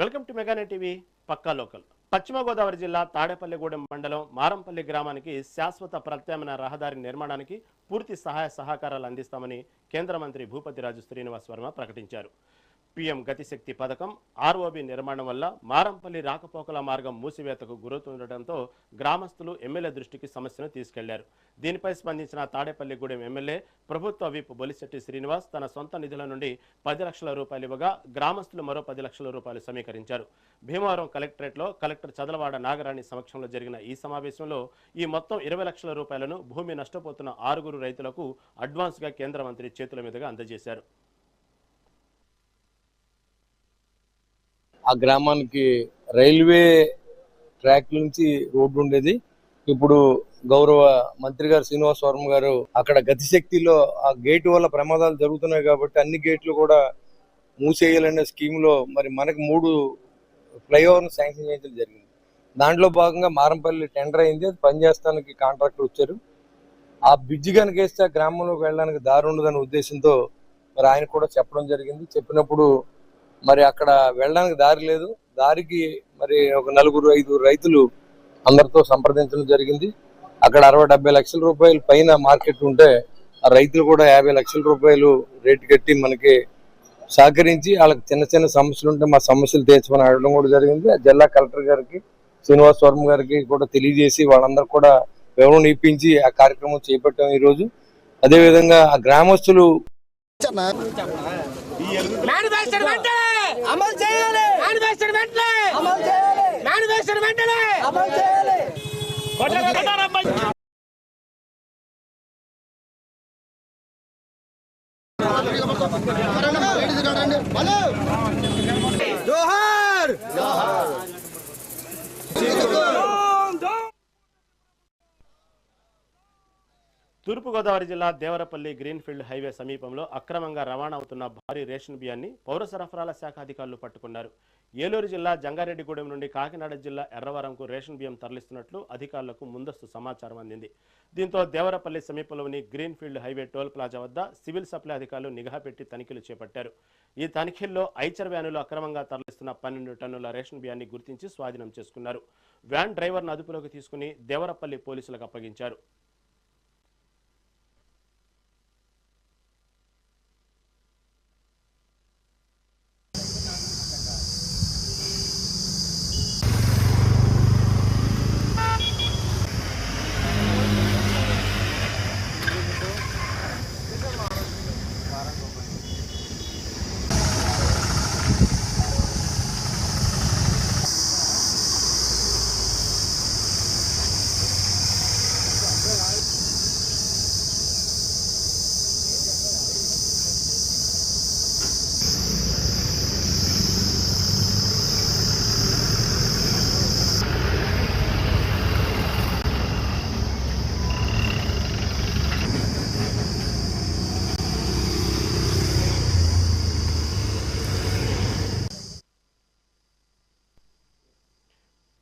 Welcome to Meganet TV పక్కా local. Paschima Godavari జిల్లా తాడేపల్లిగూడెం మండలం మారంపల్లి గ్రామానికి శాశ్వత ప్రత్యామ్నాయ రహదారి నిర్మాణానికి పూర్తి సహాయ సహకారాలు అందిస్తామని కేంద్ర మంత్రి భూపతిరాజు శ్రీనివాస్ వర్మ ప్రకటించారు. పీఎం గతిశక్తి పథకం ఆర్ఓబి నిర్మాణం వల్ల మారంపల్లి రాకపోకల మార్గం మూసివేతకు గురవుతుండటంతో గ్రామస్తులు ఎమ్మెల్యే దృష్టికి సమస్యను తీసుకెళ్లారు. దీనిపై స్పందించిన తాడేపల్లిగూడెం ఎమ్మెల్యే ప్రభుత్వ విప్ బొలిశెట్టి శ్రీనివాస్ తన సొంత నిధుల నుండి 10 లక్షల రూపాయలు ఇవ్వగా గ్రామస్తులు మరో 10 లక్షల రూపాయలు సమీకరించారు. భీమవరం కలెక్టరేట్లో కలెక్టర్ చదలవాడ నాగరాణి సమక్షంలో జరిగిన ఈ సమావేశంలో ఈ మొత్తం 20 లక్షల రూపాయలను భూమి నష్టపోతున్న 6 రైతులకు అడ్వాన్స్గా కేంద్ర మంత్రి చేతుల మీదుగా అందజేశారు. ఆ గ్రామానికి రైల్వే ట్రాక్ నుంచి రోడ్డు ఉండేది. ఇప్పుడు గౌరవ మంత్రి గారు శ్రీనివాస్ వర్మ గారు అక్కడ గతిశక్తిలో ఆ గేటు వల్ల ప్రమాదాలు జరుగుతున్నాయి కాబట్టి అన్ని గేట్లు కూడా మూసేయాలనే స్కీమ్ లో మరి మనకి 3 ఫ్లైఓవర్ను శాంక్షన్ చేయడం జరిగింది. దాంట్లో భాగంగా మారంపల్లి టెండర్ అయింది, అది పనిచేస్తానికి కాంట్రాక్టర్ వచ్చారు. ఆ బ్రిడ్జి కనుక వేస్తే ఆ గ్రామంలోకి వెళ్ళడానికి దారి ఉండదనే ఉద్దేశంతో మరి ఆయన కూడా చెప్పడం జరిగింది. చెప్పినప్పుడు మరి అక్కడ వెళ్ళడానికి దారి లేదు, దారికి మరి ఒక 4-5 రైతులు అందరితో సంప్రదించడం జరిగింది. అక్కడ 60-70 లక్షల రూపాయలు పైన మార్కెట్ ఉంటే ఆ రైతులు కూడా 50 లక్షల రూపాయలు రేటు కట్టి మనకి సహకరించి వాళ్ళకి చిన్న చిన్న సమస్యలు ఉంటే మా సమస్యలు తీర్చమని అడగడం కూడా జరిగింది. జిల్లా కలెక్టర్ గారికి శ్రీనివాస్ వర్మ గారికి కూడా తెలియజేసి వాళ్ళందరూ కూడా వివరణ ఇప్పించి ఆ కార్యక్రమం చేపట్టాం ఈరోజు. అదేవిధంగా ఆ గ్రామస్తులు తూర్పుగోదావరి జిల్లా దేవరపల్లి గ్రీన్ఫీల్డ్ హైవే సమీపంలో అక్రమంగా రవాణా అవుతున్న భారీ రేషన్ బియ్యాన్ని పౌర సరఫరాల శాఖ అధికారులు పట్టుకున్నారు. ఏలూరు జిల్లా జంగారెడ్డిగూడెం నుండి కాకినాడ జిల్లా ఎర్రవరంకు రేషన్ బియ్యం తరలిస్తున్నట్లు అధికారులకు ముందస్తు సమాచారం అందింది. దీంతో దేవరపల్లి సమీపంలోని గ్రీన్ఫీల్డ్ హైవే టోల్ ప్లాజా వద్ద సివిల్ సప్లై అధికారులు నిఘా పెట్టి తనిఖీలు చేపట్టారు. ఈ తనిఖీల్లో ఐచర్ వ్యానులు అక్రమంగా తరలిస్తున్న 12 టన్నుల రేషన్ బియ్యాన్ని గుర్తించి స్వాధీనం చేసుకున్నారు. వ్యాన్ డ్రైవర్ను అదుపులోకి తీసుకుని దేవరపల్లి పోలీసులకు అప్పగించారు.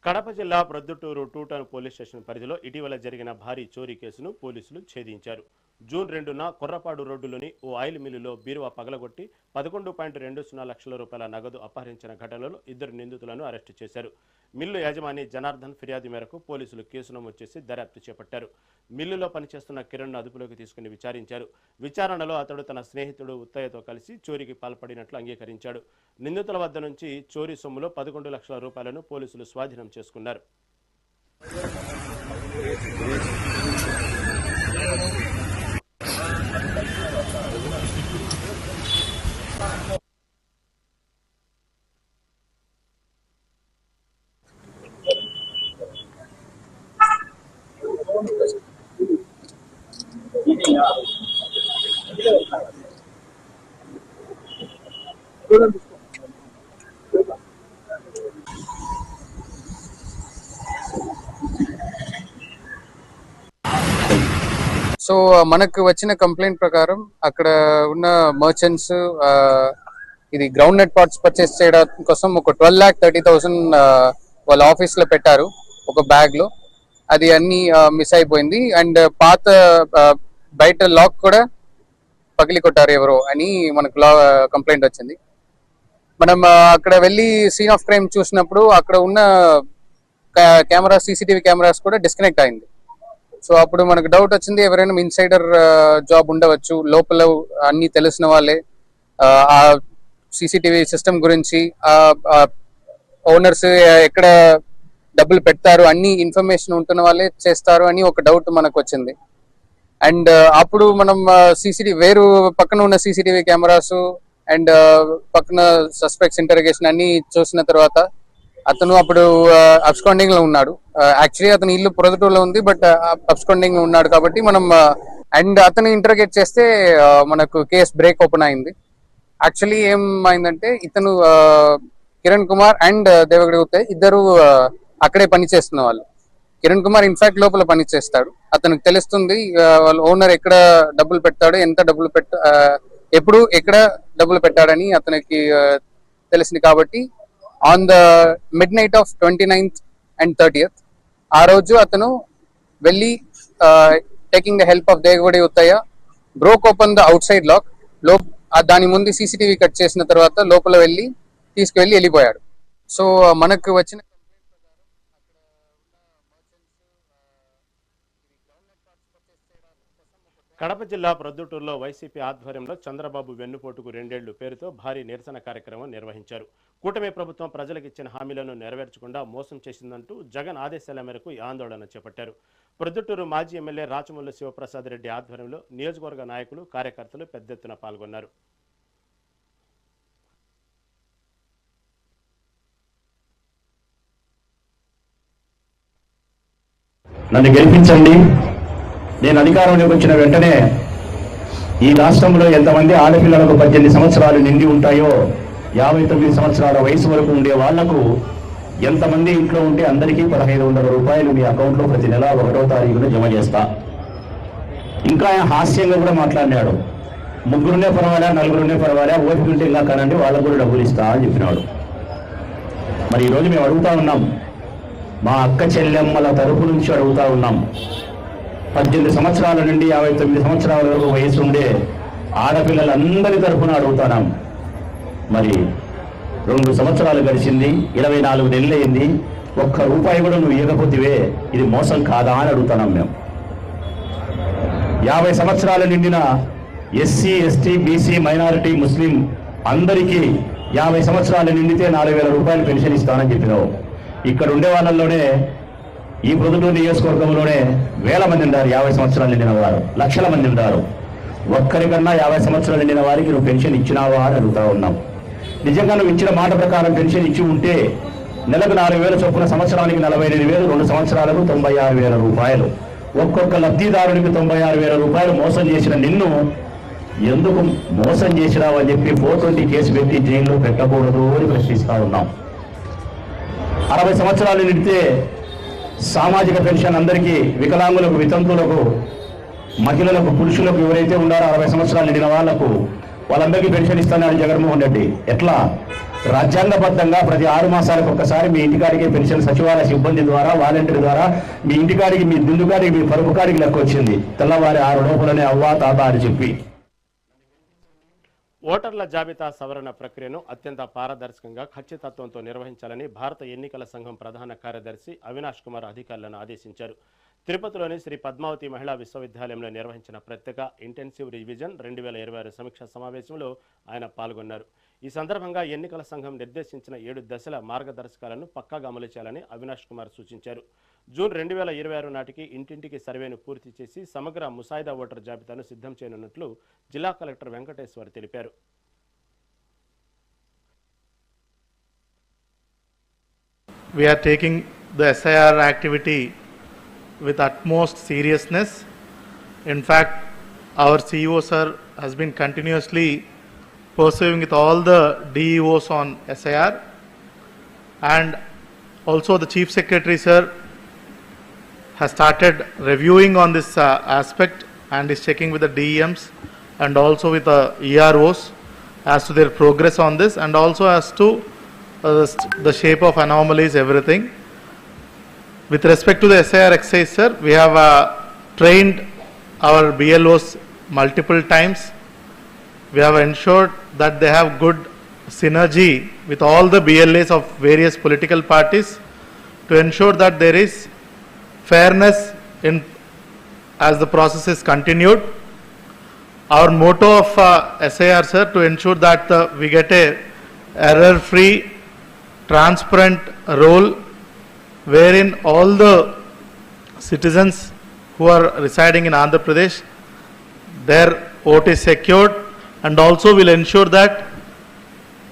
కడప జిల్లా ప్రొద్దుటూరు 2 టౌన్ పోలీస్ స్టేషన్ పరిధిలో ఇటీవల జరిగిన భారీ చోరీ కేసును పోలీసులు ఛేదించారు. జూన్ 2న కొర్రపాడు రోడ్డులోని ఓ ఆయిల్ మిల్లులో బీరువా పగలగొట్టి 11.20 లక్షల రూపాయల నగదు అపహరించిన ఘటనలో 2 నిందితులను అరెస్టు చేశారు. మిల్లు యాజమాని జనార్దన్ ఫిర్యాదు మేరకు పోలీసులు కేసు నమోదు చేసి దర్యాప్తు చేపట్టారు. మిల్లులో పనిచేస్తున్న కిరణ్ను అదుపులోకి తీసుకుని విచారించారు. విచారణలో అతడు తన స్నేహితుడు ఉత్తయ్యతో కలిసి చోరీకి పాల్పడినట్లు అంగీకరించాడు. నిందితుల వద్ద నుంచి చోరీ సొమ్ములో 11 లక్షల రూపాయలను పోలీసులు స్వాధీనం చేసుకున్నారు. సో మనకు వచ్చిన కంప్లైంట్ ప్రకారం అక్కడ ఉన్న మర్చెంట్స్ ఇది గ్రౌండ్ నెట్ పార్ట్స్ పర్చేస్ చేయడం కోసం ఒక 12,30,000 వాళ్ళ ఆఫీస్ లో పెట్టారు ఒక బ్యాగ్ లో. అది అన్ని మిస్ అయిపోయింది. అండ్ పాత బయట లాక్ కూడా పగిలి కొట్టారు ఎవరో అని మనకు కంప్లైంట్ వచ్చింది. మనం అక్కడ వెళ్ళి సీన్ ఆఫ్ క్రైమ్ చూసినప్పుడు అక్కడ ఉన్న కెమెరా CCTV కెమెరాస్ కూడా డిస్కనెక్ట్ అయింది. సో అప్పుడు మనకు డౌట్ వచ్చింది, ఎవరైనా ఇన్సైడర్ జాబ్ ఉండవచ్చు, లోపల అన్ని తెలిసిన వాళ్ళే ఆ CCTV సిస్టమ్ గురించి, ఓనర్స్ ఎక్కడ డబ్బులు పెడతారు అన్ని ఇన్ఫర్మేషన్ ఉంటున్న వాళ్ళే చేస్తారు అని ఒక డౌట్ మనకు వచ్చింది. అండ్ అప్పుడు మనం వేరు పక్కన ఉన్న CCTV కెమెరాస్ అండ్ పక్కన సస్పెక్ట్స్ ఇంటర్గేషన్ అన్ని చూసిన తర్వాత అతను అప్పుడు అబ్స్కాండింగ్ లో ఉన్నాడు. యాక్చువల్లీ అతని ఇల్లు ప్రొదటూరులో ఉంది, బట్ అబ్స్కాండింగ్ లో ఉన్నాడు కాబట్టి మనం అండ్ అతను ఇంటర్గేట్ చేస్తే మనకు కేసు బ్రేక్ ఓపెన్ అయింది. యాక్చువల్లీ ఏమైందంటే ఇతను కిరణ్ కుమార్ అండ్ దేవగడి గుప్తా ఇద్దరు అక్కడే పని చేస్తున్న వాళ్ళు. కిరణ్ కుమార్ ఇన్ఫాక్ట్ లోపల పని చేస్తాడు. అతనికి తెలుస్తుంది వాళ్ళ ఓనర్ ఎక్కడ డబ్బులు పెట్టాడు, ఎంత డబ్బులు ఎప్పుడు ఎక్కడ డబ్బులు పెట్టాడని అతనికి తెలిసింది. కాబట్టి on the midnight of 29th and 30th ఆ రోజు అతను వెళ్ళి taking the help of Devagadi Uttayya broke open the outside lock. దాని ముందు CCTV కట్ చేసిన తర్వాత లోపల వెళ్ళి తీసుకువెళ్ళి వెళ్ళిపోయాడు. సో మనకు వచ్చిన కడప జిల్లా ప్రొద్దుటూరులో వైసీపీ ఆధ్వర్యంలో చంద్రబాబు వెన్నుపోటుకు 2 ఏళ్లు పేరుతో భారీ నిరసన కార్యక్రమం నిర్వహించారు. కూటమి ప్రభుత్వం ప్రజలకు ఇచ్చిన హామీలను నెరవేర్చకుండా మోసం చేసిందంటూ జగన్ ఆదేశాల మేరకు ఈ ఆందోళన చేపట్టారు. ప్రొద్దుటూరు మాజీ ఎమ్మెల్యే రాచమల్లు శివప్రసాద్ రెడ్డి ఆధ్వర్యంలో నియోజకవర్గ నాయకులు, కార్యకర్తలు పెద్ద ఎత్తున పాల్గొన్నారు. నన్ను గెలిపించండి, నేను అధికారంలోకి వచ్చిన వెంటనే ఈ రాష్ట్రంలో ఎంతమంది ఆడపిల్లలకు 18 సంవత్సరాలు నిండి ఉంటాయో 59 సంవత్సరాల వయసు వరకు ఉండే వాళ్లకు ఎంతమంది ఇంట్లో ఉంటే అందరికీ 1500 రూపాయలు మీ అకౌంట్లో ప్రతి నెల 1వ తారీఖున జమ చేస్తా. ఇంకా ఆయన హాస్యంగా కూడా మాట్లాడినాడు, 3 పర్వాలే 4 పర్వాలే, ఓపిక ఉంటే ఇంకా కనండి వాళ్ళకు కూడా డబ్బులు ఇస్తా అని చెప్పినాడు. మరి ఈరోజు మేము అడుగుతా ఉన్నాం, మా అక్క చెల్లెమ్మల తరపు నుంచి అడుగుతా ఉన్నాం, 18 సంవత్సరాల నుండి 59 సంవత్సరాల వరకు వయసు ఉండే ఆడపిల్లలందరి తరఫున అడుగుతున్నాం. మరి 2 సంవత్సరాలు గడిచింది, 24 నెలలు అయింది, 1 రూపాయి కూడా నువ్వు ఇవ్వకపోతివే, ఇది మోసం కాదా అని అడుగుతున్నాం మేము. 50 సంవత్సరాలు నిండిన SC, ST, BC, మైనారిటీ, ముస్లిం అందరికీ 50 సంవత్సరాలు నిండితే 4000 రూపాయలు పెన్షన్ ఇస్తానని చెప్పినావు. ఇక్కడ ఉండే వాళ్ళల్లోనే ఈ ప్రొద్దుటూరు నియోజకవర్గంలోనే 1000 మంది ఉన్నారు 50 సంవత్సరాలు నిండిన వారు, లక్షల మంది ఉన్నారు. ఒక్కరికన్నా 50 సంవత్సరాలు నిండిన వారికి నువ్వు పెన్షన్ ఇచ్చినావా అని అడుగుతా ఉన్నాం. నిజంగా నువ్వు ఇచ్చిన మాట ప్రకారం పెన్షన్ ఇచ్చి ఉంటే నెలకు 4000 చొప్పున సంవత్సరానికి 48,000, 2 సంవత్సరాలకు 96,000 రూపాయలు, ఒక్కొక్క లబ్ధిదారునికి 96,000 రూపాయలు మోసం చేసిన నిన్ను ఎందుకు మోసం చేసినావు అని చెప్పి 420 కేసు పెట్టి జైల్లో పెట్టకూడదు అని ప్రశ్నిస్తా ఉన్నాం. 60 సంవత్సరాలు నిండితే సామాజిక పెన్షన్ అందరికీ, వికలాంగులకు, వితంతువులకు, మహిళలకు, పురుషులకు ఎవరైతే ఉన్నారో 60 సంవత్సరాలు నిండిన వాళ్ళందరికీ పెన్షన్ ఇస్తున్నాడు జగన్మోహన్ రెడ్డి. ఎట్లా? రాజ్యాంగబద్ధంగా ప్రతి 6 మాసాలకు ఒక్కసారి మీ ఇంటికాడికి పెన్షన్ సచివాలయ సిబ్బంది ద్వారా, వాలంటీర్ ద్వారా మీ ఇంటికాడికి, మీ దిండుకాడికి, మీ పరుపు కాడికి లెక్క వచ్చింది. తెల్లవారి 6 లోపలనే అవ్వా తాత అని చెప్పి. ఓటర్ల జాబితా సవరణ ప్రక్రియను అత్యంత పారదర్శకంగా, ఖచ్చితత్వంతో నిర్వహించాలని భారత ఎన్నికల సంఘం ప్రధాన కార్యదర్శి అవినాష్ కుమార్ అధికారులను ఆదేశించారు. తిరుపతిలోని శ్రీ పద్మావతి మహిళా విశ్వవిద్యాలయంలో నిర్వహించిన ప్రత్యేక ఇంటెన్సివ్ రివిజన్ 2026 సమీక్షా సమావేశంలో ఆయన పాల్గొన్నారు. ఈ సందర్భంగా ఎన్నికల సంఘం నిర్దేశించిన 7 దశల మార్గదర్శకాలను పక్కాగా అమలు చేయాలని అవినాష్ కుమార్ సూచించారు. జూన్ 2026 నాటికి ఇంటింటికి సర్వేను పూర్తి చేసి సమగ్ర ముసాయిదా ఓటర్ జాబితాను సిద్ధం చేయనున్నట్లు జిల్లా కలెక్టర్ వెంకటేశ్వర్ తెలిపారు. We are taking the SIR activity with utmost seriousness. In fact, our CEO sir has been continuously pursuing with all the DEOs on SIR, and also the Chief Secretary sir has started reviewing on this aspect and is checking with the DEMs and also with the EROs as to their progress on this, and also as to the shape of anomalies, everything. With respect to the SIR exercise, sir, we have trained our BLOs multiple times. We have ensured that they have good synergy with all the BLAs of various political parties to ensure that there is fairness in as the process is continued. Our motto of SIR, sir, to ensure that we get a error-free, transparent role wherein all the citizens who are residing in Andhra Pradesh, their vote is secured, and also will ensure that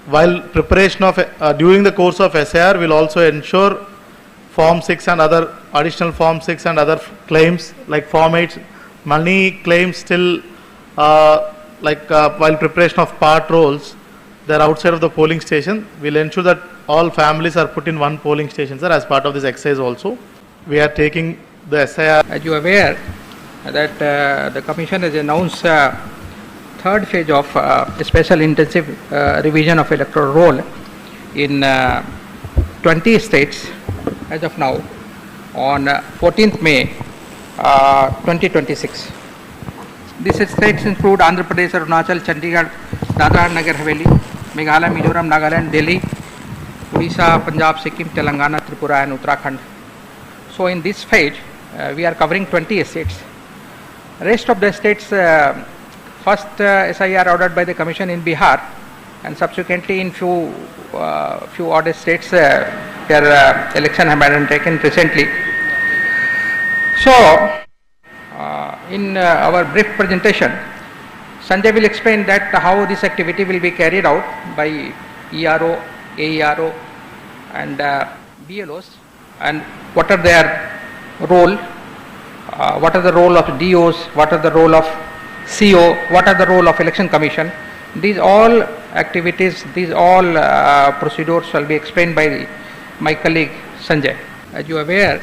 while preparation of during the course of SIR will also ensure Form 6 and other additional Form 6 and other claims like Form 8 money claims still while preparation of part rolls, they are outside of the polling station. We'll ensure that all families are put in one polling station, sir, as part of this exercise also. We are taking the SIR. As you are aware that the Commission has announced third phase of special intensive revision of electoral roll in 20 states as of now on 14th May 2026. These states include Andhra Pradesh, Arunachal, Chandigarh, Dadra and Nagar Haveli, Meghalaya, Mizoram, Nagaland, Delhi, Odisha, Punjab, Sikkim, Telangana, Tripura and Uttarakhand. So in this phase, we are covering 20 states. Rest of the states, first SIR ordered by the Commission in Bihar, and subsequently in few other states, their election have been taken recently. So, in our brief presentation, Sanjay will explain that how this activity will be carried out by ERO, AERO and BLOs, and what are their role, what are the role of DOs, what are the role of CO, what are the role of Election Commission. These all activities, these all procedures shall be explained by my colleague Sanjay. As you are aware,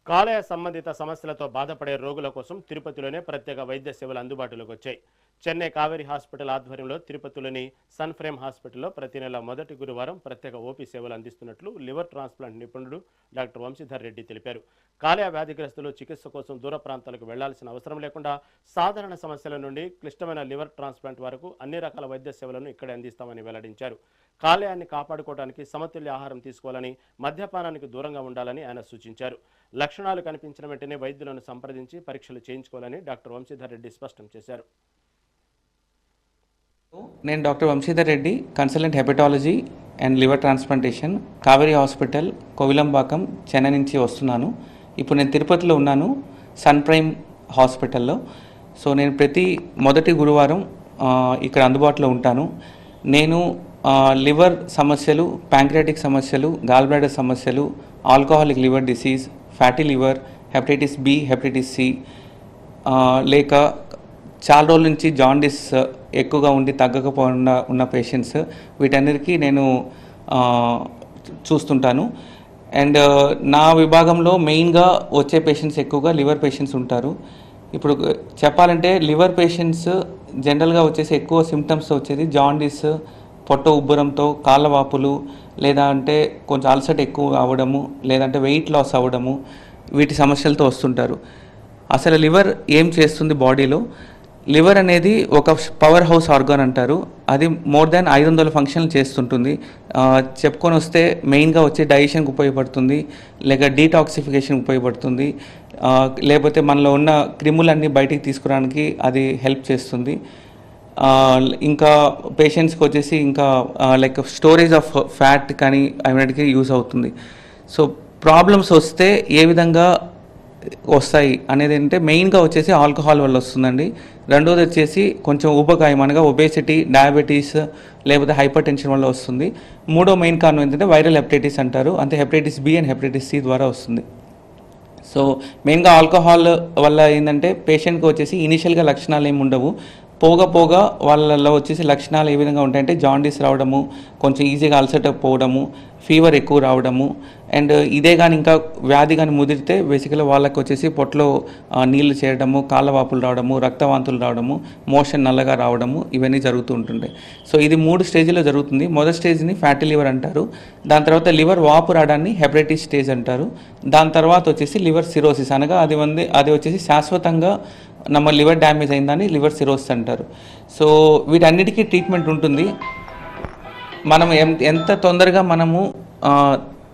కాలేయ సంబంధిత సమస్యలతో బాధపడే రోగుల కోసం తిరుపతిలోనే ప్రత్యేక వైద్య సేవలు అందుబాటులోకి వచ్చాయి. చెన్నై కావేరీ హాస్పిటల్ ఆధ్వర్యంలో తిరుపతిలోని సన్ ఫ్రేమ్ హాస్పిటల్లో ప్రతి నెల మొదటి గురువారం ప్రత్యేక ఓపీ సేవలు అందిస్తున్నట్లు లివర్ ట్రాన్స్ప్లాంట్ నిపుణుడు డాక్టర్ వంశీధర్ రెడ్డి తెలిపారు. కాలేయ వ్యాధిగ్రస్తులు చికిత్స కోసం దూర ప్రాంతాలకు వెళ్లాల్సిన అవసరం లేకుండా సాధారణ సమస్యల నుండి క్లిష్టమైన లివర్ ట్రాన్స్ప్లాంట్ వరకు అన్ని రకాల వైద్య సేవలను ఇక్కడే అందిస్తామని వెల్లడించారు. కాలేయాన్ని కాపాడుకోవడానికి సమతుల్య ఆహారం తీసుకోవాలని, మద్యపానానికి దూరంగా ఉండాలని ఆయన సూచించారు. లక్షణాలు కనిపించిన వెంటనే వైద్యులను సంప్రదించి పరీక్షలు చేయించుకోవాలని డాక్టర్ వంశీధర్ రెడ్డి స్పష్టం చేశారు. నేను doctor Vamsidhar Reddy, consultant hepatology and liver transplantation, Kauvery hospital, Kovilambakkam, Chennai నుంచి వస్తున్నాను. ఇప్పుడు నేను తిరుపతిలో ఉన్నాను, సన్ ప్రైమ్ హాస్పిటల్లో. సో నేను ప్రతి మొదటి గురువారం ఇక్కడ అందుబాటులో ఉంటాను. నేను లివర్ సమస్యలు, ప్యాంక్రియాటిక్ సమస్యలు, గాల్ బ్లాడర్ సమస్యలు, alcoholic liver disease, fatty liver, hepatitis B, hepatitis C, లేక చాలా రోజుల నుంచి జాండిస్ ఎక్కువగా ఉండి తగ్గకపోకుండా ఉన్న పేషెంట్స్, వీటన్నిటికీ నేను చూస్తుంటాను. అండ్ నా విభాగంలో మెయిన్గా వచ్చే పేషెంట్స్ ఎక్కువగా లివర్ పేషెంట్స్ ఉంటారు. ఇప్పుడు చెప్పాలంటే లివర్ పేషెంట్స్ జనరల్గా వచ్చేసి ఎక్కువ సిమ్టమ్స్ వచ్చేది జాండిస్, పొట్ట ఉబ్బరంతో, కాళ్ళ వాపులు, లేదా అంటే కొంచెం అలసట ఎక్కువ అవ్వడము, లేదంటే వెయిట్ లాస్ అవ్వడము, వీటి సమస్యలతో వస్తుంటారు. అసలు లివర్ ఏం చేస్తుంది బాడీలో? లివర్ అనేది ఒక పవర్ హౌస్ ఆర్గాన్ అంటారు. అది మోర్ దాన్ 500 ఫంక్షన్లు చేస్తుంటుంది. చెప్పుకొని వస్తే మెయిన్గా వచ్చే డైజెషన్కి ఉపయోగపడుతుంది, లేక డీటాక్సిఫికేషన్ ఉపయోగపడుతుంది, లేకపోతే మనలో ఉన్న క్రిములన్నీ బయటికి తీసుకురావడానికి అది హెల్ప్ చేస్తుంది. ఇంకా పేషెంట్స్కి వచ్చేసి ఇంకా లైక్ స్టోరేజ్ ఆఫ్ ఫ్యాట్ కానీ అవన్నిటికీ యూజ్ అవుతుంది. సో ప్రాబ్లమ్స్ వస్తే ఏ విధంగా వస్తాయి అనేది అంటే మెయిన్గా వచ్చేసి ఆల్కహాల్ వల్ల వస్తుందండి. రెండోది వచ్చేసి కొంచెం ఊబకాయం అనగా ఒబేసిటీ, డయాబెటీస్, లేకపోతే హైపర్ టెన్షన్ వల్ల వస్తుంది. మూడో మెయిన్ కారణం ఏంటంటే వైరల్ హెపటైటిస్ అంటారు, అంటే hepatitis B and hepatitis C ద్వారా వస్తుంది. సో మెయిన్గా ఆల్కహాల్ వల్ల ఏంటంటే పేషెంట్కి వచ్చేసి ఇనీషియల్గా లక్షణాలు ఏమి ఉండవు. పోగా వాళ్ళలో వచ్చేసి లక్షణాలు ఏ విధంగా ఉంటాయంటే జాండీస్ రావడము, కొంచెం ఈజీగా అలసట పోవడము, ఫీవర్ ఎక్కువ రావడము, అండ్ ఇదే కానీ ఇంకా వ్యాధి కానీ ముదిరితే బేసికల్గా వాళ్ళకి వచ్చేసి పొట్టలో నీళ్లు చేరడము, కాళ్ళ వాపులు రావడము, రక్తవాంతులు రావడము, మోషన్ నల్లగా రావడము, ఇవన్నీ జరుగుతూ ఉంటుంటాయి. సో ఇది 3 స్టేజ్లో జరుగుతుంది. మొదటి స్టేజ్ని ఫ్యాటీ లివర్ అంటారు. దాని తర్వాత లివర్ వాపు రావడాన్ని హెపటైటిస్ స్టేజ్ అంటారు. దాని తర్వాత వచ్చేసి లివర్ సిరోసిస్ అనగా అది వచ్చేసి శాశ్వతంగా ನಮ್ಮ లివర్ డ్యామేజ్ అయిందని లివర్ సిరోసిస్ అంటారు. సో వీటన్నిటికీ ట్రీట్మెంట్ ఉంటుంది. మనం ఎంత తొందరగా మనము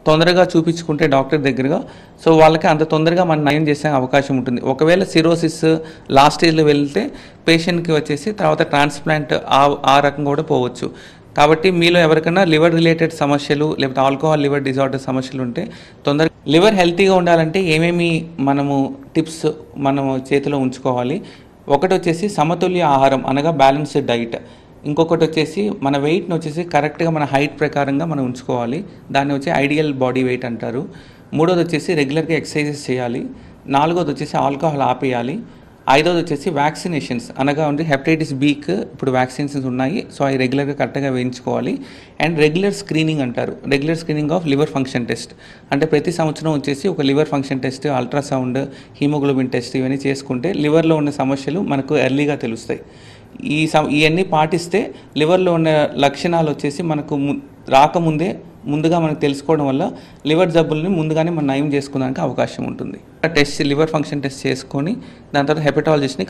తొందరగా చూపించుకుంటే డాక్టర్ దగ్గరగా, సో వాళ్ళకి అంత తొందరగా మనం నయం చేసే అవకాశం ఉంటుంది. ఒకవేళ సిరోసిస్ లాస్ట్ స్టేజ్లో వెళ్తే పేషెంట్కి వచ్చేసి తర్వాత ట్రాన్స్ప్లాంట్ ఆ రకం కూడా పోవచ్చు. కాబట్టి మీలో ఎవరికైనా లివర్ రిలేటెడ్ సమస్యలు లేకపోతే ఆల్కహాల్ లివర్ డిజార్డర్ సమస్యలు ఉంటే తొందరగా లివర్ హెల్తీగా ఉండాలంటే ఏమేమి మనము టిప్స్ మనము చేతిలో ఉంచుకోవాలి. ఒకటి వచ్చేసి సమతుల్య ఆహారం అనగా బ్యాలెన్స్డ్ డైట్. ఇంకొకటి వచ్చేసి మన వెయిట్ని వచ్చేసి కరెక్ట్గా మన హైట్ ప్రకారంగా మనం ఉంచుకోవాలి. దాన్ని వచ్చి ఐడియల్ బాడీ వెయిట్ అంటారు. మూడోది వచ్చేసి రెగ్యులర్గా ఎక్సర్సైజెస్ చేయాలి. నాలుగోది వచ్చేసి ఆల్కహాల్ ఆపేయాలి. ఐదోది వచ్చేసి వ్యాక్సినేషన్స్ అనగా ఉంది హెపటైటిస్ బికి ఇప్పుడు వ్యాక్సినేషన్స్ ఉన్నాయి. సో అవి రెగ్యులర్గా కరెక్ట్గా వేయించుకోవాలి. అండ్ రెగ్యులర్ స్క్రీనింగ్ అంటారు, regular screening of liver function test. అంటే ప్రతి సంవత్సరం వచ్చేసి ఒక liver function test, ultrasound, haemoglobin test ఇవన్నీ చేసుకుంటే లివర్లో ఉన్న సమస్యలు మనకు ఎర్లీగా తెలుస్తాయి. ఇవన్నీ పాటిస్తే లివర్లో ఉన్న లక్షణాలు వచ్చేసి మనకు ముందుగా మనకు తెలుసుకోవడం వల్ల లివర్ జబ్బుల్ని ముందుగానే మనం నయం చేసుకోవడానికి అవకాశం ఉంటుంది. టెస్ట్ లివర్ ఫంక్షన్ టెస్ట్ చేసుకొని దాని తర్వాత హెపటాలజిస్ట్ని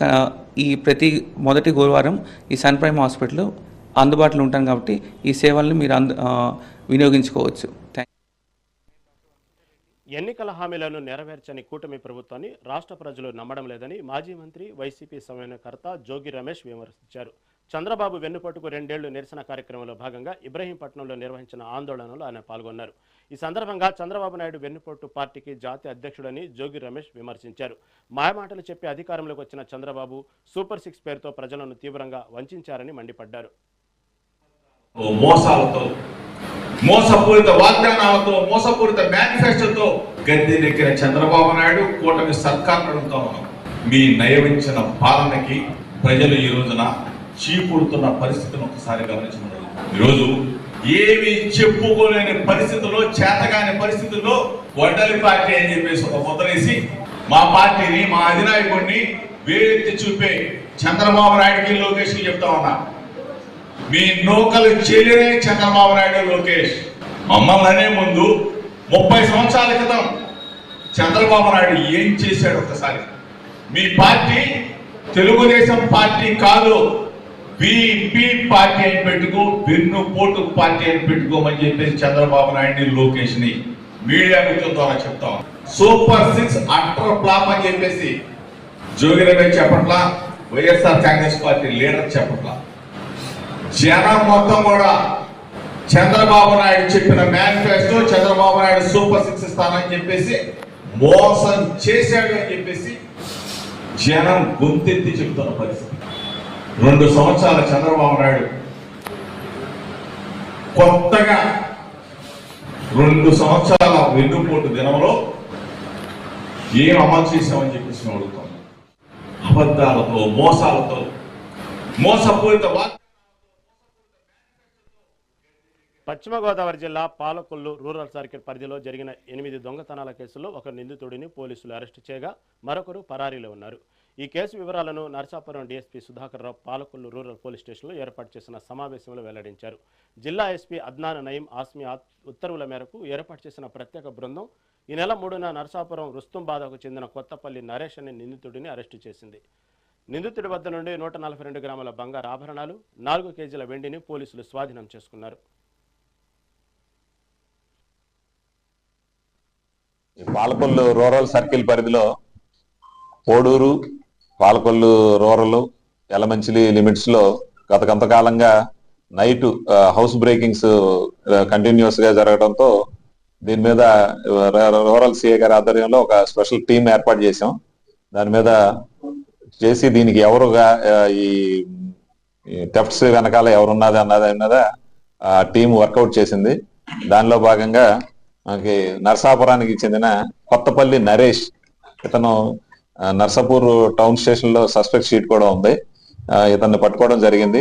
ఈ ప్రతి మొదటి గురువారం ఈ సన్ ప్రైమ్ హాస్పిటల్లో అందుబాటులో ఉంటాం. కాబట్టి ఈ సేవల్ని మీరు వినియోగించుకోవచ్చు. ఎన్నికల హామీలను నెరవేర్చని కూటమి ప్రభుత్వాన్ని రాష్ట్ర ప్రజలు నమ్మడం లేదని మాజీ మంత్రి వైసీపీ సమన్వయకర్త జోగి రమేష్ విమర్శించారు. చంద్రబాబు వెన్నుపోటుకు 2 ఏళ్లు నిరసన కార్యక్రమంలో భాగంగా ఇబ్రహీంపట్నంలో నిర్వహించిన ఆందోళనలో ఆయన పాల్గొన్నారు. ఈ సందర్భంగా చంద్రబాబు నాయుడు వెన్నుపోటు పార్టీకి జాతీయ అధ్యక్షుడని జోగి రమేష్ విమర్శించారు. మాయమాటలు చెప్పి అధికారంలోకి వచ్చిన చంద్రబాబు సూపర్ 6 పేరుతో ప్రజలను తీవ్రంగా వంచారని మండిపడ్డారు. మోసపూరిత వాగ్దానాలతో, మోసపూరిత మేనిఫెస్టోతో గద్దెనెక్కిన చంద్రబాబు నాయుడు కూటమి సర్కార్ అడుగుతా ఉన్నాం. మీ నయవించిన పాలనకి ప్రజలు ఈ రోజున చీపుడుతున్న పరిస్థితిని ఒకసారి గమనించమన్నారు. ఈరోజు ఏమి చెప్పుకోలేని పరిస్థితుల్లో, చేతగాని పరిస్థితుల్లో వడ్డలి పార్టీ అని చెప్పేసి ఒక ముద్రేసి మా పార్టీని, మా అధినాయకుడిని వేరెత్తి చూపే చంద్రబాబు నాయుడికి, లోకేష్ కి చెప్తా ఉన్నా, మీ నూకలు చెల్లినే చంద్రబాబు నాయుడు, లోకేష్. మమ్మల్ని అనే ముందు 30 సంవత్సరాల క్రితం చంద్రబాబు నాయుడు ఏం చేశాడు ఒకసారి. మీ పార్టీ తెలుగుదేశం పార్టీ కాదు, బీపీ పార్టీ అని పెట్టుకో, వెన్నుపోటు పార్టీ అని పెట్టుకోమని చెప్పేసి చంద్రబాబు నాయుడిని, లోకేష్ ని మీడియా మిత్రుల ద్వారా చెప్తాం. సూపర్ 6 అటర్ ఫ్లాప్ అని చెప్పేసి జోగి రమేష్ చెప్పట్లా, వైఎస్ఆర్ కాంగ్రెస్ పార్టీ లీడర్ చెప్పట్లా. జనం మొత్తం కూడా చంద్రబాబు నాయుడు చెప్పిన మేనిఫెస్టో, చంద్రబాబు నాయుడు సూపర్ 6 ఇస్తానని చెప్పేసి మోసం చేశాడు అని చెప్పేసి జనం గొంతెత్తి చెప్తున్న పరిస్థితి. 2 సంవత్సరాల చంద్రబాబు నాయుడు కొత్తగా 2 సంవత్సరాల వెన్నుపోటు దినంలో ఏం అమలు చేశామని చెప్పేసి అడుగుతాం. అబద్ధాలతో, మోసాలతో, మోసపూరిత పశ్చిమ గోదావరి జిల్లా పాలకొల్లు రూరల్ సర్కిల్ పరిధిలో జరిగిన 8 దొంగతనాల కేసులో ఒక నిందితుడిని పోలీసులు అరెస్టు చేయగా మరొకరు పరారీలో ఉన్నారు. ఈ కేసు వివరాలను నర్సాపురం డీఎస్పీ సుధాకర్ రావు పాలకొల్లు రూరల్ పోలీస్ స్టేషన్లో ఏర్పాటు చేసిన సమావేశంలో వెల్లడించారు. జిల్లా ఎస్పీ అద్నాన్ నయీం ఆస్మి ఉత్తర్వుల మేరకు ఏర్పాటు చేసిన ప్రత్యేక బృందం ఈ నెల 3న నర్సాపురం రుస్తుంబాదకు చెందిన కొత్తపల్లి నరేష్ అనే నిందితుడిని అరెస్టు చేసింది. నిందితుడి వద్ద నుండి 142 గ్రాముల బంగారు ఆభరణాలు, 4 కేజీల వెండిని పోలీసులు స్వాధీనం చేసుకున్నారు. పాలకొల్లు రూరల్ సర్కిల్ పరిధిలో పోడూరు, పాలకొల్లు రూరల్, యలమంచిలి లిమిట్స్ లో గత కొంతకాలంగా నైట్ హౌస్ బ్రేకింగ్స్ కంటిన్యూస్ గా జరగడంతో దీని మీద రూరల్ సిఐ గారి ఆధ్వర్యంలో ఒక స్పెషల్ టీం ఏర్పాటు చేశాం. దాని మీద చేసి దీనికి ఎవరుగా ఈ థెఫ్ట్స్ వెనకాల ఎవరున్నది అన్నది ఆ టీం వర్కౌట్ చేసింది. దానిలో భాగంగా మనకి నర్సాపురానికి చెందిన కొత్తపల్లి నరేష్, ఇతను నర్సాపూర్ టౌన్ స్టేషన్ లో సస్పెక్ట్ షీట్ కూడా ఉంది. ఇతన్ని పట్టుకోవడం జరిగింది.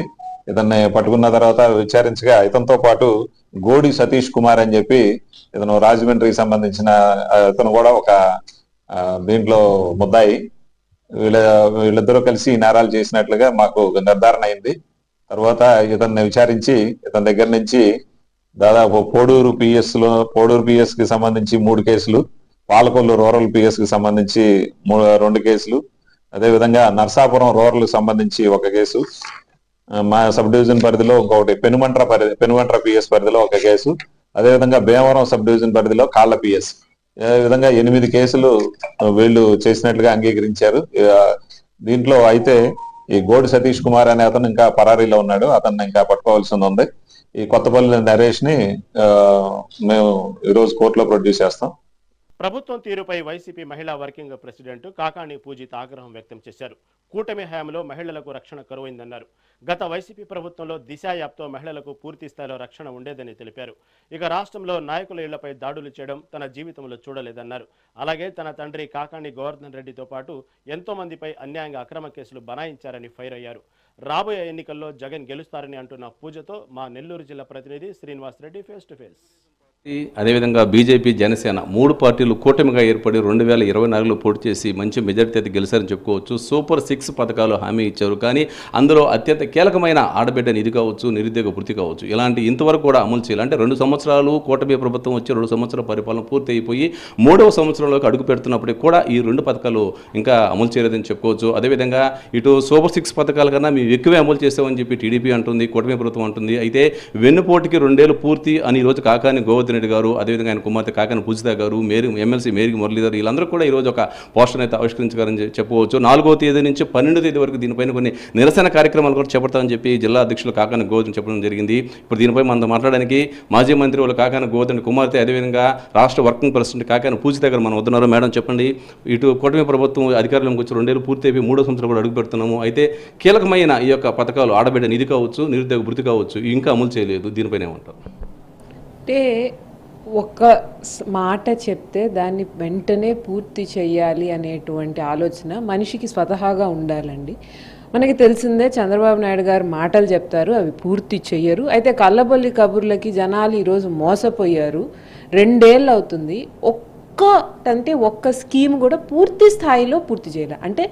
ఇతన్ని పట్టుకున్న తర్వాత విచారించగా ఇతనితో పాటు గోడి సతీష్ కుమార్ అని చెప్పి ఇతను రాజమండ్రికి సంబంధించిన ఇతను కూడా ఒక దీంట్లో ముద్దాయి. వీళ్ళిద్దరూ కలిసి నేరాలు చేసినట్లుగా మాకు నిర్ధారణ అయింది. తర్వాత ఇతన్ని విచారించి ఇతని దగ్గర నుంచి దాదాపు పోడూరు పిఎస్ కి సంబంధించి 3 కేసులు, పాలకొల్లు రూరల్ పిఎస్ కి సంబంధించి 2 కేసులు, అదేవిధంగా నర్సాపురం రూరల్ సంబంధించి ఒక కేసు, మా సబ్ డివిజన్ పరిధిలో ఇంకొకటి పెనుమంట్ర పిఎస్ పరిధిలో ఒక కేసు, అదేవిధంగా భీమవరం సబ్ డివిజన్ పరిధిలో కాళ్ళ పిఎస్, ఈ విధంగా 8 కేసులు వీళ్ళు చేసినట్లుగా అంగీకరించారు. దీంట్లో అయితే ఈ గోడి సతీష్ కుమార్ అనే అతను ఇంకా పరారీలో ఉన్నాడు, అతన్ని ఇంకా పట్టుకోవాల్సి ఉంది. ఈ కొత్తపల్లి నరేష్ ని మేము ఈరోజు కోర్టులో ప్రొడ్యూస్ చేస్తాం. ప్రభుత్వం తీరుపై వైసీపీ మహిళా వర్కింగ్ ప్రెసిడెంట్ కాకాణి పూజిత ఆగ్రహం వ్యక్తం చేశారు. కూటమి హయాంలో మహిళలకు రక్షణ కరువైందన్నారు. గత వైసీపీ ప్రభుత్వంలో దిశ యాప్తో మహిళలకు పూర్తి స్థాయిలో రక్షణ ఉండేదని తెలిపారు. ఇక రాష్ట్రంలో నాయకుల ఇళ్లపై దాడులు చేయడం తన జీవితంలో చూడలేదన్నారు. అలాగే తన తండ్రి కాకాణి గోవర్ధన్ రెడ్డితో పాటు ఎంతో మందిపై అన్యాయంగా అక్రమ కేసులు బనాయించారని ఫైర్ అయ్యారు. రాబోయే ఎన్నికల్లో జగన్ గెలుస్తారని అంటున్న పూజతో మా నెల్లూరు జిల్లా ప్రతినిధి Srinivas Reddy face to face. అదేవిధంగా బీజేపీ, జనసేన 3 పార్టీలు కూటమిగా ఏర్పడి 2024లో పోటీ చేసి మంచి మెజారిటీ గెలిచారని చెప్పుకోవచ్చు. సూపర్ 6 పథకాలు హామీ ఇచ్చారు. కానీ అందులో అత్యంత కీలకమైన ఆడబిడ్డ నిధి కావచ్చు, నిరుద్యోగ వృత్తి కావచ్చు, ఇలాంటి ఇంతవరకు కూడా అమలు చేయాలి. అంటే 2 సంవత్సరాలు కూటమి ప్రభుత్వం వచ్చి 2 సంవత్సరాల పరిపాలన పూర్తి అయిపోయి 3వ సంవత్సరంలోకి అడుగు పెడుతున్నప్పటికీ కూడా ఈ 2 పథకాలు ఇంకా అమలు చేయలేదని చెప్పుకోవచ్చు. అదేవిధంగా ఇటు సూపర్ 6 పథకాల కన్నా మేము ఎక్కువే అమలు చేసామని చెప్పి టీడీపీ అంటుంది, కూటమి ప్రభుత్వం అంటుంది. అయితే వెన్నుపోటుకి 2 ఏళ్ళు పూర్తి అని ఈరోజు కాకాని గోవర్ధన్ రెడ్డి గారు, అదేవిధంగా ఆయన కుమార్తె కాకాని పూజిత గారు, ఎమ్మెల్సీ మేరీ మురళీధర్ వీళ్ళందరూ కూడా ఈరోజు ఒక పోస్టర్ అయితే ఆవిష్కరించారని చెప్పుకోవచ్చు. 4వ తేదీ నుంచి 12వ తేదీ వరకు దీనిపైన కొన్ని నిరసన కార్యక్రమాలు కూడా చేపడతామని చెప్పి జిల్లా అధ్యక్షులు కాకాని గోవర్ధన్ చెప్పడం జరిగింది. ఇప్పుడు దీనిపై మనం మాట్లాడడానికి మాజీ మంత్రి వాళ్ళు కాకాని గోవర్ధన్ కుమార్తె, అదేవిధంగా రాష్ట్ర వర్కింగ్ ప్రెసిడెంట్ కాకాని పూజిత గారు మనం వస్తున్నారు. మేడం చెప్పండి, ఇటు కూటమి ప్రభుత్వం అధికారంలోకి వచ్చి 2 ఏళ్ళు పూర్తి అయిపోయి 3వ సంవత్సరం కూడా అడుగు పెడుతున్నాము. అయితే కీలకమైన ఈ యొక్క పథకాలు ఆడబిడ్డ నిధి కావచ్చు, నిరుద్యోగ వృత్తి కావచ్చు, ఇంకా అమలు చేయలేదు. దీనిపైన ఏమంటారు? అంటే ఒక్క మాట చెప్తే దాన్ని వెంటనే పూర్తి చేయాలి అనేటువంటి ఆలోచన మనిషికి స్వతహాగా ఉండాలండి. మనకి తెలిసిందే, చంద్రబాబు నాయుడు గారు మాటలు చెప్తారు, అవి పూర్తి చెయ్యరు. అయితే కళ్ళబొల్లి కబుర్లకి జనాలు ఈరోజు మోసపోయారు. 2 ఏళ్ళు అవుతుంది, ఒక్క స్కీమ్ కూడా పూర్తి స్థాయిలో పూర్తి చేయాలి. అంటే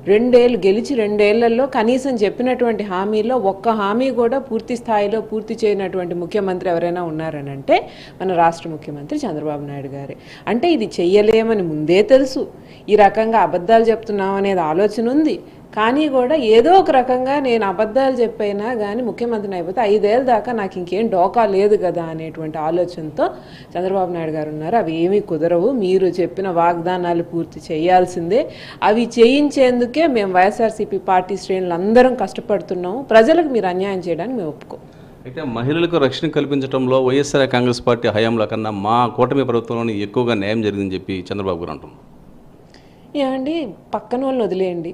2 ఏళ్ళు గెలిచి 2 ఏళ్లలో కనీసం చెప్పినటువంటి హామీలో ఒక్క హామీ కూడా పూర్తి స్థాయిలో పూర్తి చేయనటువంటి ముఖ్యమంత్రి ఎవరైనా ఉన్నారనంటే మన రాష్ట్ర ముఖ్యమంత్రి చంద్రబాబు నాయుడు గారే. అంటే ఇది చెయ్యలేమని ముందే తెలుసు, ఈ రకంగా అబద్ధాలు చెప్తున్నాం అనేది ఆలోచన ఉంది. కానీ కూడా ఏదో ఒక రకంగా నేను అబద్ధాలు చెప్పైనా కానీ ముఖ్యమంత్రిని అయిపోతే 5 ఏళ్ళ దాకా నాకు ఇంకేం డోకా లేదు కదా అనేటువంటి ఆలోచనతో చంద్రబాబు నాయుడు గారు ఉన్నారు. అవి ఏమీ కుదరవు, మీరు చెప్పిన వాగ్దానాలు పూర్తి చేయాల్సిందే. అవి చేయించేందుకే మేము వైఎస్ఆర్సీపీ పార్టీ శ్రేణులు అందరం కష్టపడుతున్నాము. ప్రజలకు మీరు అన్యాయం చేయడానికి మేము ఒప్పుకో. అయితే మహిళలకు రక్షణ కల్పించడంలో వైఎస్ఆర్ కాంగ్రెస్ పార్టీ హయాంలో కన్నా మా కూటమి ప్రభుత్వంలోనే ఎక్కువగా న్యాయం జరిగిందని చెప్పి చంద్రబాబు గారు అంటున్నారు. ఏమండి, పక్కన వాళ్ళని వదిలేయండి,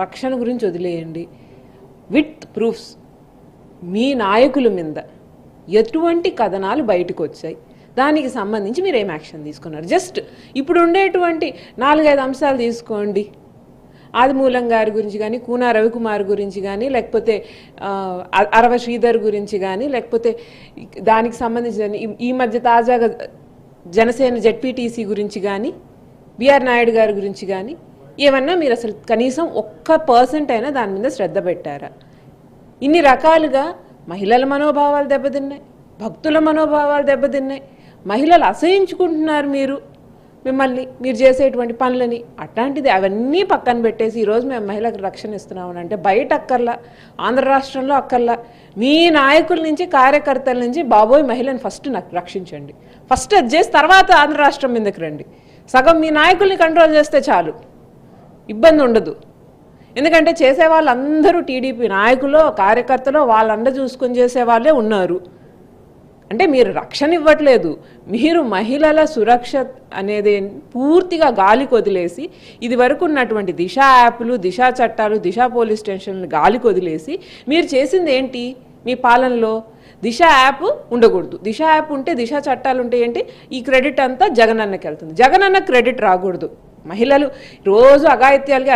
రక్షణ గురించి వదిలేయండి, విత్ ప్రూఫ్స్ మీ నాయకుల మీద ఎటువంటి కథనాలు బయటకు వచ్చాయి, దానికి సంబంధించి మీరు ఏం యాక్షన్ తీసుకున్నారు? జస్ట్ ఇప్పుడు ఉండేటువంటి 4-5 అంశాలు తీసుకోండి. ఆదిమూలం గారి గురించి కానీ, కూనా రవికుమార్ గురించి కానీ, లేకపోతే అరవ శ్రీధర్ గురించి కానీ, లేకపోతే దానికి సంబంధించి ఈ మధ్య తాజాగా జనసేన జెడ్పీటీసీ గురించి కానీ, బిఆర్ నాయుడు గారి గురించి కానీ ఏమన్నా మీరు అసలు కనీసం 1% అయినా దాని మీద శ్రద్ధ పెట్టారా? ఇన్ని రకాలుగా మహిళల మనోభావాలు దెబ్బతిన్నాయి, భక్తుల మనోభావాలు దెబ్బతిన్నాయి, మహిళలు అసహించుకుంటున్నారు మిమ్మల్ని, మీరు చేసేటువంటి పనులని. అట్లాంటిది అవన్నీ పక్కన పెట్టేసి ఈరోజు మేము మహిళలకు రక్షణ ఇస్తున్నామని అంటే బయట అక్కర్లా, ఆంధ్ర రాష్ట్రంలో అక్కర్లా, మీ నాయకుల నుంచి కార్యకర్తల నుంచి బాబోయ్ మహిళని ఫస్ట్ నాకు రక్షించండి, ఫస్ట్ అది చేసి తర్వాత ఆంధ్ర రాష్ట్రం మీదకి రండి. సగం మీ నాయకుల్ని కంట్రోల్ చేస్తే చాలు, ఇబ్బంది ఉండదు. ఎందుకంటే చేసే వాళ్ళందరూ టీడీపీ నాయకులు, కార్యకర్తలు, వాళ్ళండ చూసుకొని చేసేవాళ్ళే ఉన్నారు. అంటే మీరు రక్షణ ఇవ్వట్లేదు, మీరు మహిళల సురక్ష అనేది పూర్తిగా గాలికి వదిలేసి, ఇది వరకు ఉన్నటువంటి దిశ యాప్లు, దిశ చట్టాలు, దిశ పోలీస్ స్టేషన్లు గాలికి వదిలేసి మీరు చేసింది ఏంటి? మీ పాలనలో దిశ యాప్ ఉండకూడదు, దిశ యాప్ ఉంటే దిశ చట్టాలు ఉంటే ఏంటి, ఈ క్రెడిట్ అంతా జగనన్నకి వెళ్తుంది, జగనన్న క్రెడిట్ రాకూడదు. మహిళలు రోజు అఘాయిత్యాలకి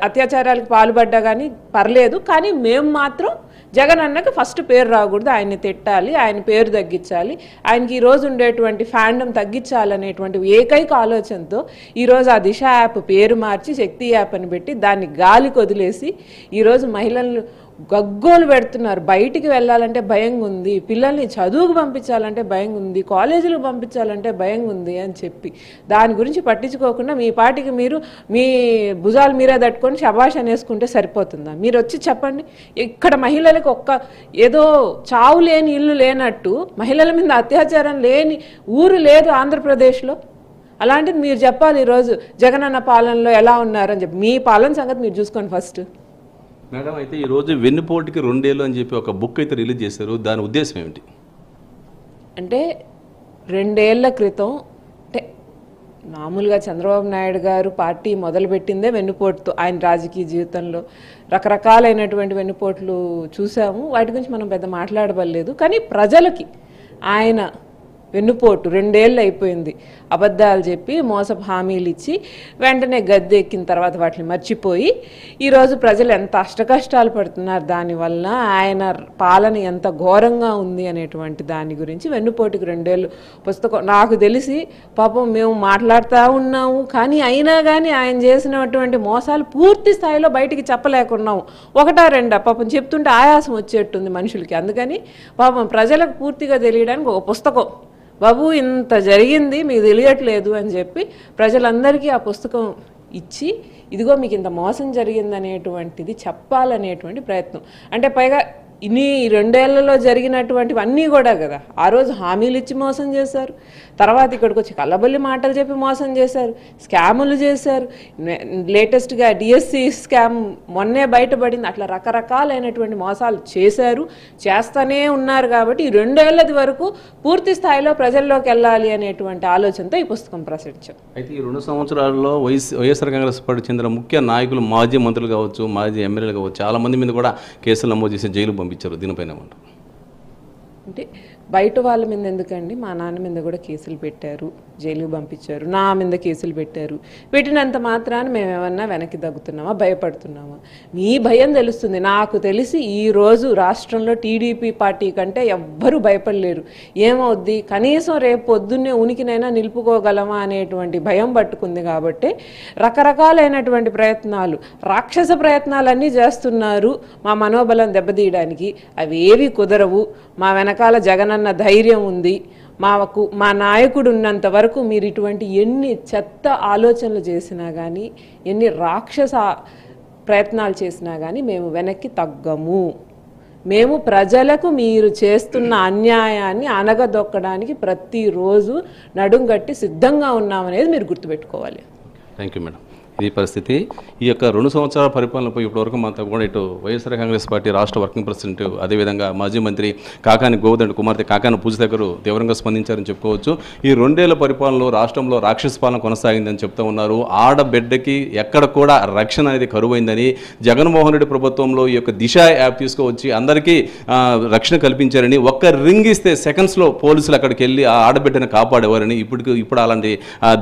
అత్యాచారాలకు పాల్పడ్డా కానీ పర్లేదు, కానీ మేము మాత్రం జగనన్నకి ఫస్ట్ పేరు రాకూడదు, ఆయన్ని తిట్టాలి, ఆయన పేరు తగ్గించాలి, ఆయనకి ఈరోజు ఉండేటువంటి ఫ్యాండమ్ తగ్గించాలనేటువంటి ఏకైక ఆలోచనతో ఈరోజు ఆ దిశ యాప్ పేరు మార్చి శక్తి యాప్ అని పెట్టి దాన్ని గాలికి వదిలేసి ఈరోజు మహిళలను గగ్గోలు పెడుతున్నారు. బయటికి వెళ్ళాలంటే భయంగా ఉంది, పిల్లల్ని చదువుకు పంపించాలంటే భయంగా ఉంది, కాలేజీలకు పంపించాలంటే భయంగా ఉంది అని చెప్పి దాని గురించి పట్టించుకోకుండా మీ పాటికి మీరు మీ భుజాలు మీరే తట్టుకొని శబాష్ అనేసుకుంటే సరిపోతుందా? మీరు వచ్చి చెప్పండి. ఇక్కడ మహిళలకు ఏదో చావు లేని ఇల్లు లేనట్టు మహిళల మీద అత్యాచారం లేని ఊరు లేదు ఆంధ్రప్రదేశ్లో. అలాంటిది మీరు చెప్పాలి ఈరోజు జగనన్న పాలనలో ఎలా ఉన్నారని చెప్పి. మీ పాలన సంగతి మీరు చూసుకోండి ఫస్ట్. మేడం, అయితే ఈరోజు వెన్నుపోటుకి 2 ఏళ్ళు అని చెప్పి ఒక బుక్ అయితే రిలీజ్ చేశారు. దాని ఉద్దేశం ఏమిటి? అంటే 2 ఏళ్ల క్రితం అంటే మామూలుగా చంద్రబాబు నాయుడు గారు పార్టీ మొదలుపెట్టిందే వెన్నుపోటుతో. ఆయన రాజకీయ జీవితంలో రకరకాలైనటువంటి వెన్నుపోట్లు చూసాము. వాటి గురించి మనం పెద్ద మాట్లాడబడలేదు. కానీ ప్రజలకి ఆయన వెన్నుపోటు 2 ఏళ్ళు అయిపోయింది. అబద్ధాలు చెప్పి మోసపు హామీలు ఇచ్చి వెంటనే గద్దె ఎక్కిన తర్వాత వాటిని మర్చిపోయి ఈరోజు ప్రజలు ఎంత అష్టకష్టాలు పడుతున్నారు, దానివల్ల ఆయన పాలన ఎంత ఘోరంగా ఉంది అనేటువంటి దాని గురించి వెన్నుపోటుకి 2 ఏళ్ళు పుస్తకం నాకు తెలిసి పాపం మేము మాట్లాడుతూ ఉన్నాము. కానీ అయినా కానీ ఆయన చేసినటువంటి మోసాలు పూర్తి స్థాయిలో బయటికి చెప్పలేకున్నాము. 1-2 పాపం చెప్తుంటే ఆయాసం వచ్చేట్టుంది మనుషులకి. అందుకని పాపం ప్రజలకు పూర్తిగా తెలియడానికి ఒక పుస్తకం, బాబు ఇంత జరిగింది మీకు తెలియట్లేదు అని చెప్పి ప్రజలందరికీ ఆ పుస్తకం ఇచ్చి ఇదిగో మీకు ఇంత మోసం జరిగిందనేటువంటిది చెప్పాలనేటువంటి ప్రయత్నం. అంటే పైగా ఇన్ని 2 ఏళ్లలో జరిగినటువంటివన్నీ కూడా కదా, ఆ రోజు హామీలు ఇచ్చి మోసం చేశారు, తర్వాత ఇక్కడికి వచ్చి కల్లబొల్లి మాటలు చెప్పి మోసం చేశారు, స్కాములు చేశారు, లేటెస్ట్గా డిఎస్సి స్కామ్ మొన్నే బయటపడింది. అట్లా రకరకాలైనటువంటి మోసాలు చేశారు, చేస్తూనే ఉన్నారు. కాబట్టి ఈ 2 ఏళ్ళది వరకు పూర్తి స్థాయిలో ప్రజల్లోకి వెళ్ళాలి అనేటువంటి ఆలోచనతో ఈ పుస్తకం ప్రచురించాం. అయితే ఈ 2 సంవత్సరాల్లో వైఎస్ఆర్ కాంగ్రెస్ పార్టీ చెందిన ముఖ్య నాయకులు, మాజీ మంత్రులు కావచ్చు, మాజీ ఎమ్మెల్యేలు కావచ్చు, చాలామంది మీద కూడా కేసులు నమోదు చేసి జైలు పంపించారు. దీనిపైన అంటే బయట వాళ్ళ మీద ఎందుకండి, మా నాన్న మీద కూడా కేసులు పెట్టారు, జైలుకి పంపించారు, నా మీద కేసులు పెట్టారు. పెట్టినంత మాత్రాన మేమేమన్నా వెనక్కి తగ్గుతున్నామా, భయపడుతున్నామా? మీ భయం తెలుస్తుంది. నాకు తెలిసి ఈరోజు రాష్ట్రంలో టీడీపీ పార్టీ కంటే ఎవ్వరూ భయపడలేరు. ఏమవుద్ది, కనీసం రేపు పొద్దున్నే ఉనికినైనా నిలుపుకోగలమా అనేటువంటి భయం పట్టుకుంది. కాబట్టి రకరకాలైనటువంటి ప్రయత్నాలు, రాక్షస ప్రయత్నాలన్నీ చేస్తున్నారు మా మనోబలం దెబ్బతీయడానికి. అవి ఏవి కుదరవు. మా వెనకాల జగనన్న ధైర్యం ఉంది, మా నాయకుడు ఉన్నంత వరకు మీరు ఇటువంటి ఎన్ని చెత్త ఆలోచనలు చేసినా కానీ, ఎన్ని రాక్షస ప్రయత్నాలు చేసినా కానీ మేము వెనక్కి తగ్గము. మేము ప్రజలకు మీరు చేస్తున్న అన్యాయాన్ని అనగదొక్కడానికి ప్రతిరోజు నడుంగట్టి సిద్ధంగా ఉన్నామనేది మీరు గుర్తుపెట్టుకోవాలి. Thank you madam. ఇది పరిస్థితి. ఈ యొక్క 2 సంవత్సరాల పరిపాలనపై ఇప్పటివరకు మనతో కూడా ఇటు వైఎస్ఆర్ కాంగ్రెస్ పార్టీ రాష్ట్ర వర్కింగ్ ప్రెసిడెంట్, అదేవిధంగా మాజీ మంత్రి కాకాని గోవర్ధన్ కుమార్తె కాకాని పూజిత గారు తీవ్రంగా స్పందించారని చెప్పుకోవచ్చు. ఈ 2 ఏళ్ల పరిపాలనలో రాష్ట్రంలో రాక్షస పాలన కొనసాగిందని చెప్తూ ఉన్నారు. ఆడబిడ్డకి ఎక్కడ కూడా రక్షణ అనేది కరువైందని, జగన్మోహన్ రెడ్డి ప్రభుత్వంలో ఈ యొక్క దిశ యాప్ తీసుకువచ్చి అందరికీ రక్షణ కల్పించారని, ఒక్క రింగ్ ఇస్తే సెకండ్స్లో పోలీసులు అక్కడికి వెళ్ళి ఆ ఆడబిడ్డను కాపాడేవారని, ఇప్పుడు అలాంటి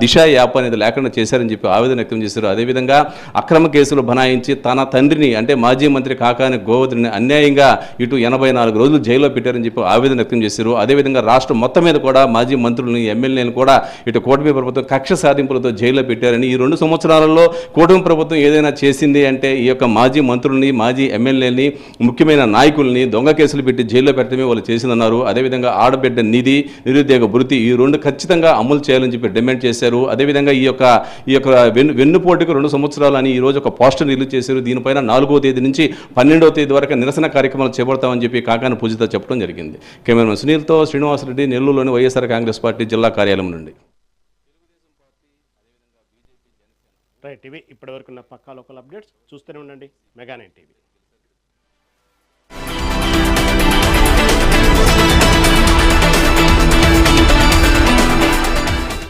దిశ యాప్ అనేది లేకుండా చేశారని చెప్పి ఆవేదన వ్యక్తం చేశారు. అదేవిధంగా అక్రమ కేసులు బనాయించి తన తండ్రిని అంటే మాజీ మంత్రి కాకాని గోవర్ధన్ని అన్యాయంగా ఇటు 84 రోజులు జైల్లో పెట్టారని చెప్పి ఆవేదన వ్యక్తం చేశారు. అదేవిధంగా రాష్ట్రం మొత్తం మీద కూడా మాజీ మంత్రులని, ఎమ్మెల్యేలను కూడా ఇటు కూటమి ప్రభుత్వం కక్ష సాధింపులతో జైల్లో పెట్టారని, ఈ 2 సంవత్సరాలలో కూటమి ప్రభుత్వం ఏదైనా చేసింది అంటే ఈ యొక్క మాజీ మంత్రులని, మాజీ ఎమ్మెల్యేలని, ముఖ్యమైన నాయకుల్ని దొంగ కేసులు పెట్టి జైల్లో పెట్టడమే వాళ్ళు చేసిందన్నారు. అదేవిధంగా ఆడబిడ్డ నిధి, నిరుద్యోగ భృతి ఈ 2 ఖచ్చితంగా అమలు చేయాలని చెప్పి డిమాండ్ చేశారు. అదేవిధంగా ఈ యొక్క వెన్నుపోటుకు 2 సంవత్సరాలు అని ఈరోజు ఒక పోస్టర్ రిలీజ్ చేశారు. దీనిపైన 4వ తేదీ నుంచి 12వ తేదీ వరకు నిరసన కార్యక్రమాలు చేపడతామని చెప్పి కాకాని పూజిత చెప్పడం జరిగింది. కెమెరామెన్ సునీల్తో శ్రీనివాసరెడ్డి, నెల్లూరులోని వైఎస్ఆర్ కాంగ్రెస్ పార్టీ జిల్లా కార్యాలయం నుండి. రైట్, ఇవి ఇప్పటివరకున్న పక్కా లోకల్ అప్డేట్స్. చూస్తూనే ఉండండి మెగా 9 టీవీ.